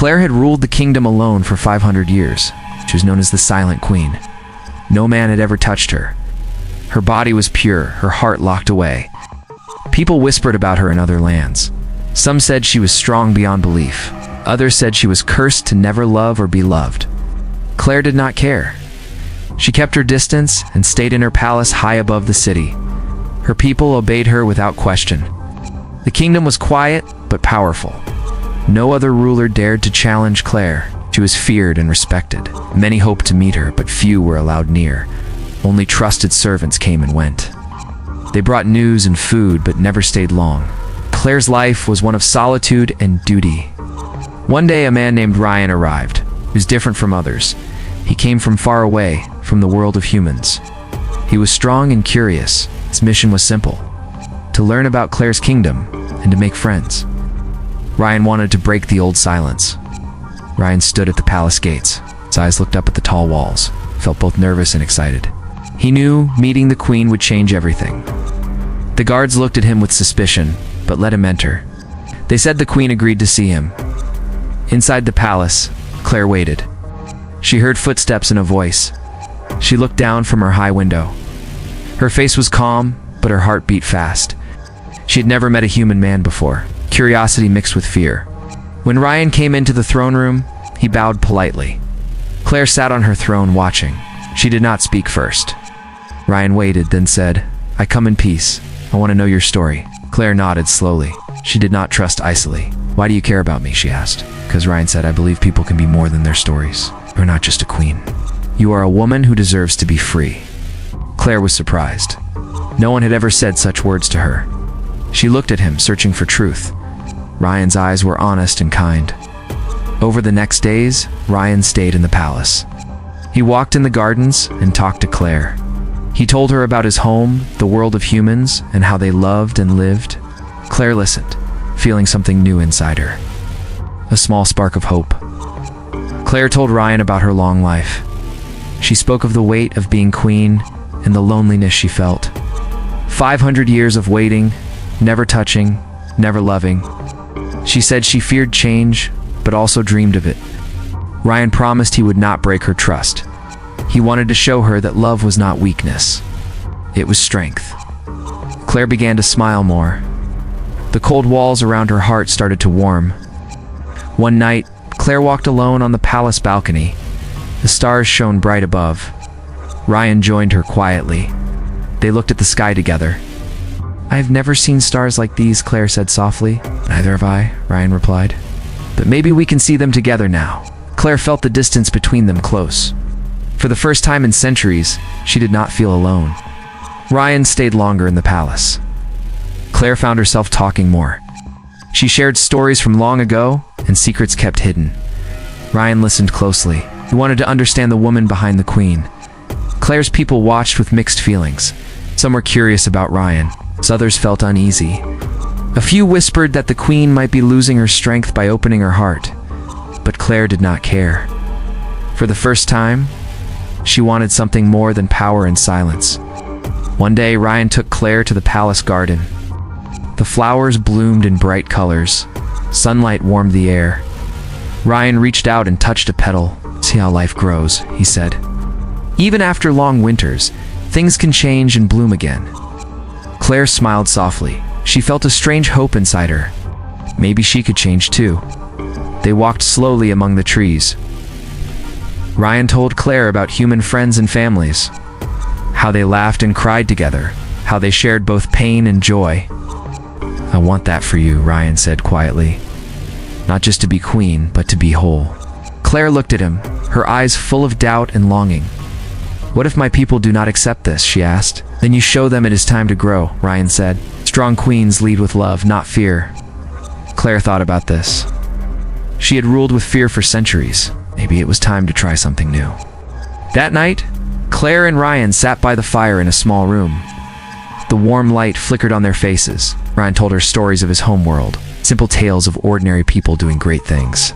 Claire had ruled the kingdom alone for 500 years. She was known as the Silent Queen. No man had ever touched her. Her body was pure, her heart locked away. People whispered about her in other lands. Some said she was strong beyond belief. Others said she was cursed to never love or be loved. Claire did not care. She kept her distance and stayed in her palace high above the city. Her people obeyed her without question. The kingdom was quiet but powerful. No other ruler dared to challenge Claire. She was feared and respected. Many hoped to meet her, but few were allowed near. Only trusted servants came and went. They brought news and food, but never stayed long. Claire's life was one of solitude and duty. One day, a man named Ryan arrived. He was different from others. He came from far away, from the world of humans. He was strong and curious. His mission was simple: to learn about Claire's kingdom and to make friends. Ryan wanted to break the old silence. Ryan stood at the palace gates. His eyes looked up at the tall walls. He felt both nervous and excited. He knew meeting the queen would change everything. The guards looked at him with suspicion, but let him enter. They said the queen agreed to see him. Inside the palace, Claire waited. She heard footsteps and a voice. She looked down from her high window. Her face was calm, but her heart beat fast. She had never met a human man before. Curiosity mixed with fear. When Ryan came into the throne room, he bowed politely. Claire sat on her throne watching. She did not speak first. Ryan waited, then said, "I come in peace. I want to know your story." Claire nodded slowly. She did not trust Isoli. "Why do you care about me?" she asked. Because Ryan said, "I believe people can be more than their stories. You're not just a queen. You are a woman who deserves to be free." Claire was surprised. No one had ever said such words to her. She looked at him, searching for truth. Ryan's eyes were honest and kind. Over the next days, Ryan stayed in the palace. He walked in the gardens and talked to Claire. He told her about his home, the world of humans, and how they loved and lived. Claire listened, feeling something new inside her. A small spark of hope. Claire told Ryan about her long life. She spoke of the weight of being queen and the loneliness she felt. 500 years of waiting, never touching, never loving. She said she feared change, but also dreamed of it. Ryan promised he would not break her trust. He wanted to show her that love was not weakness. It was strength. Claire began to smile more. The cold walls around her heart started to warm. One night, Claire walked alone on the palace balcony. The stars shone bright above. Ryan joined her quietly. They looked at the sky together. "I have never seen stars like these," Claire said softly. "Neither have I," Ryan replied. "But maybe we can see them together now." Claire felt the distance between them close. For the first time in centuries, she did not feel alone. Ryan stayed longer in the palace. Claire found herself talking more. She shared stories from long ago and secrets kept hidden. Ryan listened closely. He wanted to understand the woman behind the queen. Claire's people watched with mixed feelings. Some were curious about Ryan, as others felt uneasy. A few whispered that the queen might be losing her strength by opening her heart, but Claire did not care. For the first time, she wanted something more than power and silence. One day, Ryan took Claire to the palace garden. The flowers bloomed in bright colors. Sunlight warmed the air. Ryan reached out and touched a petal. "See how life grows," he said. "Even after long winters, things can change and bloom again." Claire smiled softly. She felt a strange hope inside her. Maybe she could change too. They walked slowly among the trees. Ryan told Claire about human friends and families, how they laughed and cried together, how they shared both pain and joy. "I want that for you," Ryan said quietly. "Not just to be queen, but to be whole." Claire looked at him, her eyes full of doubt and longing. "What if my people do not accept this?" she asked. "Then you show them it is time to grow," Ryan said. "Strong queens lead with love, not fear." Claire thought about this. She had ruled with fear for centuries. Maybe it was time to try something new. That night, Claire and Ryan sat by the fire in a small room. The warm light flickered on their faces. Ryan told her stories of his homeworld, simple tales of ordinary people doing great things.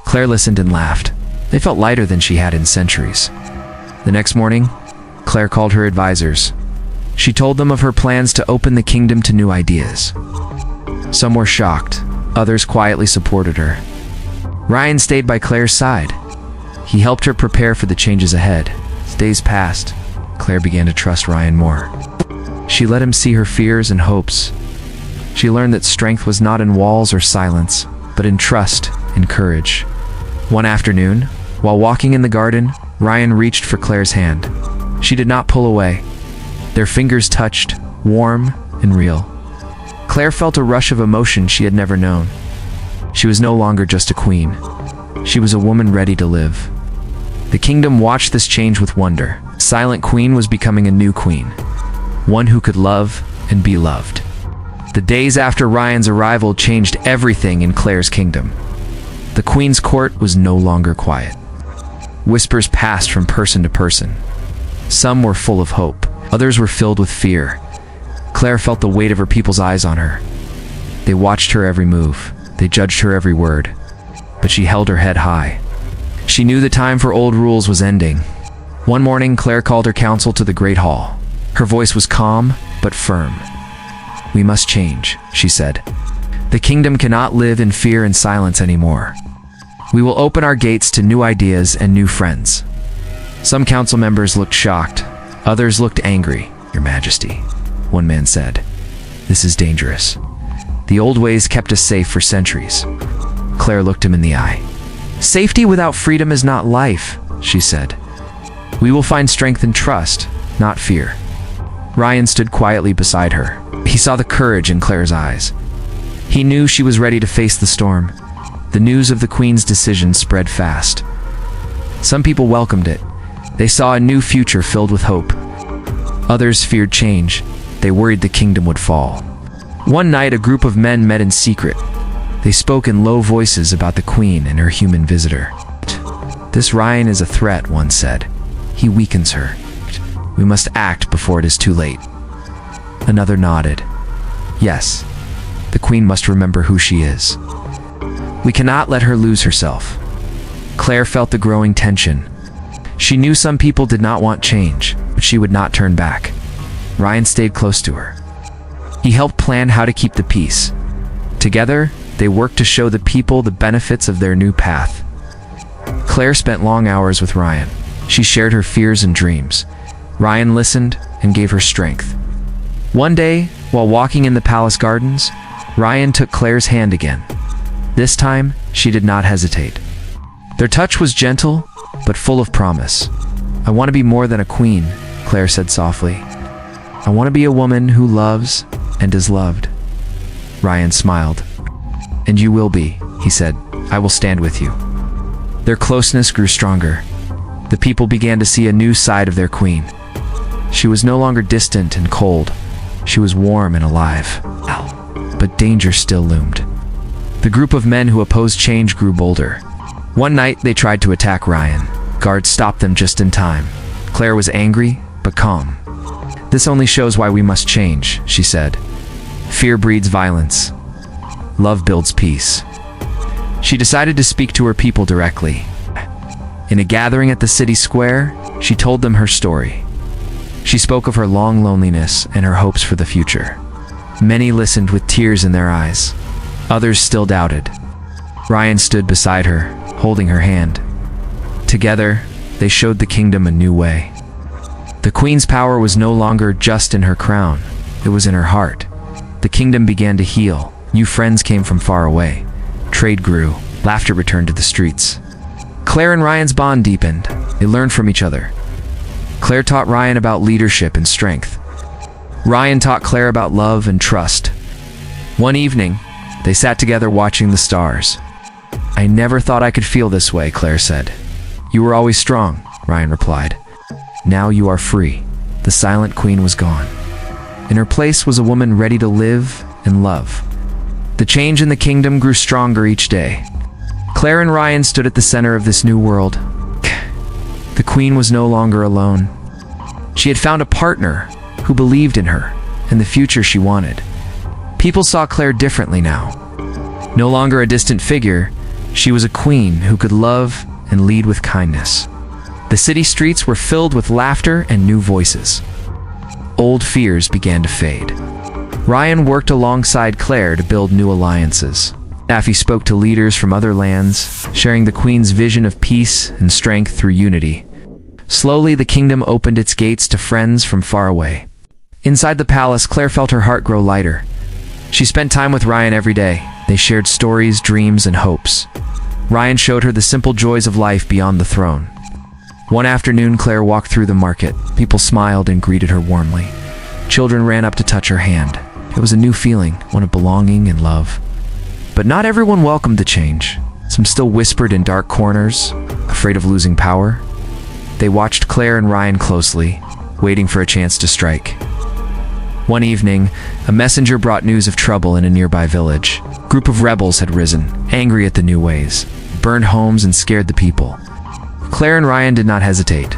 Claire listened and laughed. They felt lighter than she had in centuries. The next morning, Claire called her advisors. She told them of her plans to open the kingdom to new ideas. Some were shocked, others quietly supported her. Ryan stayed by Claire's side. He helped her prepare for the changes ahead. As days passed, Claire began to trust Ryan more. She let him see her fears and hopes. She learned that strength was not in walls or silence, but in trust and courage. One afternoon, while walking in the garden, Ryan reached for Claire's hand. She did not pull away. Their fingers touched, warm and real. Claire felt a rush of emotion she had never known. She was no longer just a queen. She was a woman ready to live. The kingdom watched this change with wonder. Silent Queen was becoming a new queen, one who could love and be loved. The days after Ryan's arrival changed everything in Claire's kingdom. The queen's court was no longer quiet. Whispers passed from person to person. Some were full of hope, others were filled with fear. Claire felt the weight of her people's eyes on her. They watched her every move, they judged her every word, but she held her head high. She knew the time for old rules was ending. One morning, Claire called her council to the Great Hall. Her voice was calm, but firm. "We must change," she said. "The kingdom cannot live in fear and silence anymore. We will open our gates to new ideas and new friends." Some council members looked shocked. Others looked angry. "Your Majesty," one man said, "this is dangerous. The old ways kept us safe for centuries." Claire looked him in the eye. "Safety without freedom is not life," she said. "We will find strength in trust, not fear." Ryan stood quietly beside her. He saw the courage in Claire's eyes. He knew she was ready to face the storm. The news of the Queen's decision spread fast. Some people welcomed it. They saw a new future filled with hope. Others feared change. They worried the kingdom would fall. One night, a group of men met in secret. They spoke in low voices about the Queen and her human visitor. "This Ryan is a threat," one said. "He weakens her. We must act before it is too late." Another nodded. "Yes, the Queen must remember who she is. We cannot let her lose herself." Claire felt the growing tension. She knew some people did not want change, but she would not turn back. Ryan stayed close to her. He helped plan how to keep the peace. Together, they worked to show the people the benefits of their new path. Claire spent long hours with Ryan. She shared her fears and dreams. Ryan listened and gave her strength. One day, while walking in the palace gardens, Ryan took Claire's hand again. This time, she did not hesitate. Their touch was gentle, but full of promise. "I want to be more than a queen," Claire said softly. "I want to be a woman who loves and is loved." Ryan smiled. "And you will be," he said. "I will stand with you." Their closeness grew stronger. The people began to see a new side of their queen. She was no longer distant and cold. She was warm and alive. But danger still loomed. The group of men who opposed change grew bolder. One night, they tried to attack Ryan. Guards stopped them just in time. Claire was angry, but calm. "This only shows why we must change," she said. "Fear breeds violence. Love builds peace." She decided to speak to her people directly. In a gathering at the city square, she told them her story. She spoke of her long loneliness and her hopes for the future. Many listened with tears in their eyes. Others still doubted. Ryan stood beside her, holding her hand. Together, they showed the kingdom a new way. The queen's power was no longer just in her crown, it was in her heart. The kingdom began to heal. New friends came from far away. Trade grew. Laughter returned to the streets. Claire and Ryan's bond deepened. They learned from each other. Claire taught Ryan about leadership and strength. Ryan taught Claire about love and trust. One evening, they sat together watching the stars. "I never thought I could feel this way," Claire said. "You were always strong," Ryan replied. "Now you are free." The silent queen was gone. In her place was a woman ready to live and love. The change in the kingdom grew stronger each day. Claire and Ryan stood at the center of this new world. The queen was no longer alone. She had found a partner who believed in her and the future she wanted. People saw Claire differently now. No longer a distant figure, she was a queen who could love and lead with kindness. The city streets were filled with laughter and new voices. Old fears began to fade. Ryan worked alongside Claire to build new alliances. Daffy spoke to leaders from other lands, sharing the Queen's vision of peace and strength through unity. Slowly, the kingdom opened its gates to friends from far away. Inside the palace, Claire felt her heart grow lighter. She spent time with Ryan every day. They shared stories, dreams, and hopes. Ryan showed her the simple joys of life beyond the throne. One afternoon, Claire walked through the market. People smiled and greeted her warmly. Children ran up to touch her hand. It was a new feeling, one of belonging and love. But not everyone welcomed the change. Some still whispered in dark corners, afraid of losing power. They watched Claire and Ryan closely, waiting for a chance to strike. One evening, a messenger brought news of trouble in a nearby village. A group of rebels had risen, angry at the new ways, burned homes and scared the people. Claire and Ryan did not hesitate.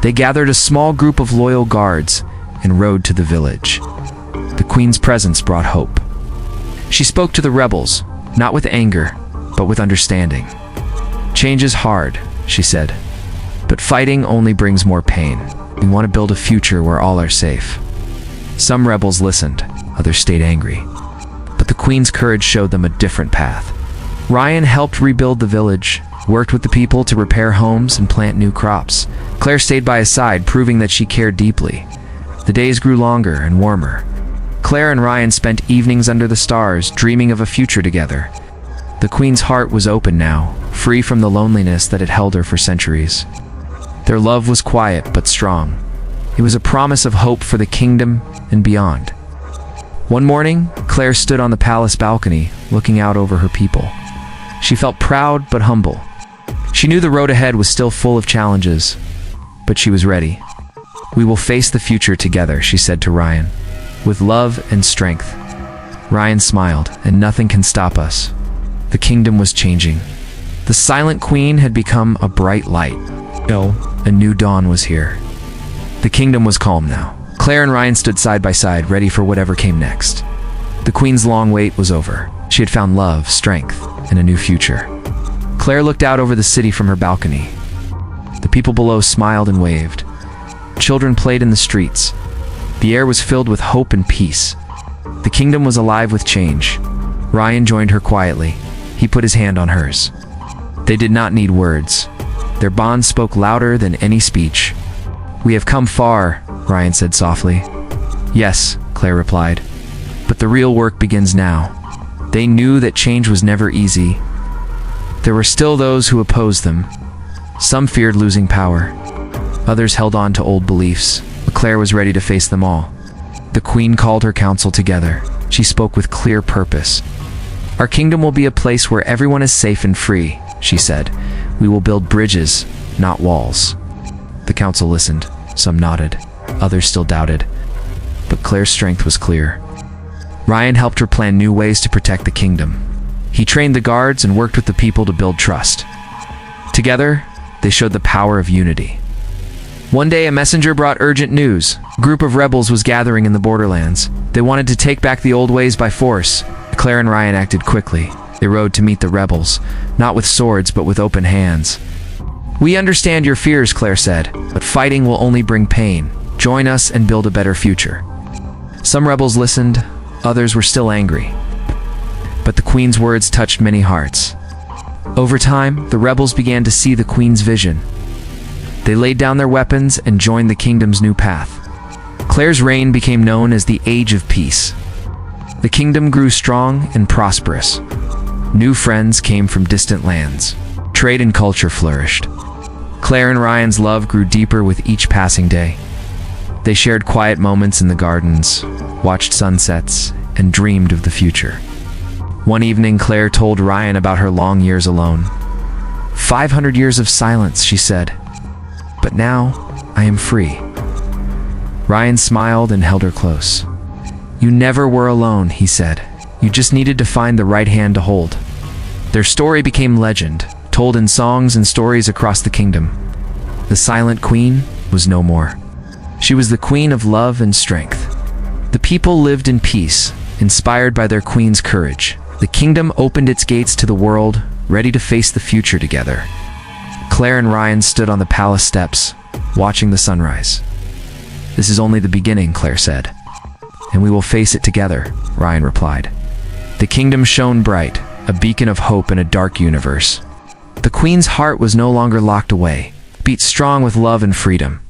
They gathered a small group of loyal guards and rode to the village. The Queen's presence brought hope. She spoke to the rebels, not with anger, but with understanding. "Change is hard," she said, "but fighting only brings more pain. We want to build a future where all are safe." Some rebels listened, others stayed angry. But the Queen's courage showed them a different path. Ryan helped rebuild the village, worked with the people to repair homes and plant new crops. Claire stayed by his side, proving that she cared deeply. The days grew longer and warmer. Claire and Ryan spent evenings under the stars, dreaming of a future together. The Queen's heart was open now, free from the loneliness that had held her for centuries. Their love was quiet but strong. It was a promise of hope for the kingdom and beyond. One morning, Claire stood on the palace balcony, looking out over her people. She felt proud but humble. She knew the road ahead was still full of challenges, but she was ready. "We will face the future together," she said to Ryan, "with love and strength." Ryan smiled, "And nothing can stop us." The kingdom was changing. The silent Queen had become a bright light. A new dawn was here. The kingdom was calm now. Claire and Ryan stood side by side, ready for whatever came next. The Queen's long wait was over. She had found love, strength, and a new future. Claire looked out over the city from her balcony. The people below smiled and waved. Children played in the streets. The air was filled with hope and peace. The kingdom was alive with change. Ryan joined her quietly. He put his hand on hers. They did not need words. Their bond spoke louder than any speech. "We have come far," Ryan said softly. "Yes," Claire replied. "But the real work begins now." They knew that change was never easy. There were still those who opposed them. Some feared losing power. Others held on to old beliefs, but Claire was ready to face them all. The Queen called her council together. She spoke with clear purpose. "Our kingdom will be a place where everyone is safe and free," she said. "We will build bridges, not walls." The council listened. Some nodded. Others still doubted. But Claire's strength was clear. Ryan helped her plan new ways to protect the kingdom. He trained the guards and worked with the people to build trust. Together, they showed the power of unity. One day, a messenger brought urgent news. A group of rebels was gathering in the borderlands. They wanted to take back the old ways by force. Claire and Ryan acted quickly. They rode to meet the rebels, not with swords but with open hands. "We understand your fears," Claire said, "but fighting will only bring pain. Join us and build a better future." Some rebels listened, others were still angry. But the Queen's words touched many hearts. Over time, the rebels began to see the Queen's vision. They laid down their weapons and joined the kingdom's new path. Claire's reign became known as the Age of Peace. The kingdom grew strong and prosperous. New friends came from distant lands. Trade and culture flourished. Claire and Ryan's love grew deeper with each passing day. They shared quiet moments in the gardens, watched sunsets, and dreamed of the future. One evening, Claire told Ryan about her long years alone. 500 years of silence, she said. But now, I am free. Ryan smiled and held her close. You never were alone, he said. You just needed to find the right hand to hold. Their story became legend, told in songs and stories across the kingdom. The Silent Queen was no more. She was the queen of love and strength. The people lived in peace, inspired by their queen's courage. The kingdom opened its gates to the world, ready to face the future together. Claire and Ryan stood on the palace steps, watching the sunrise. This is only the beginning, Claire said. And we will face it together, Ryan replied. The kingdom shone bright, a beacon of hope in a dark universe. The queen's heart was no longer locked away, beat strong with love and freedom.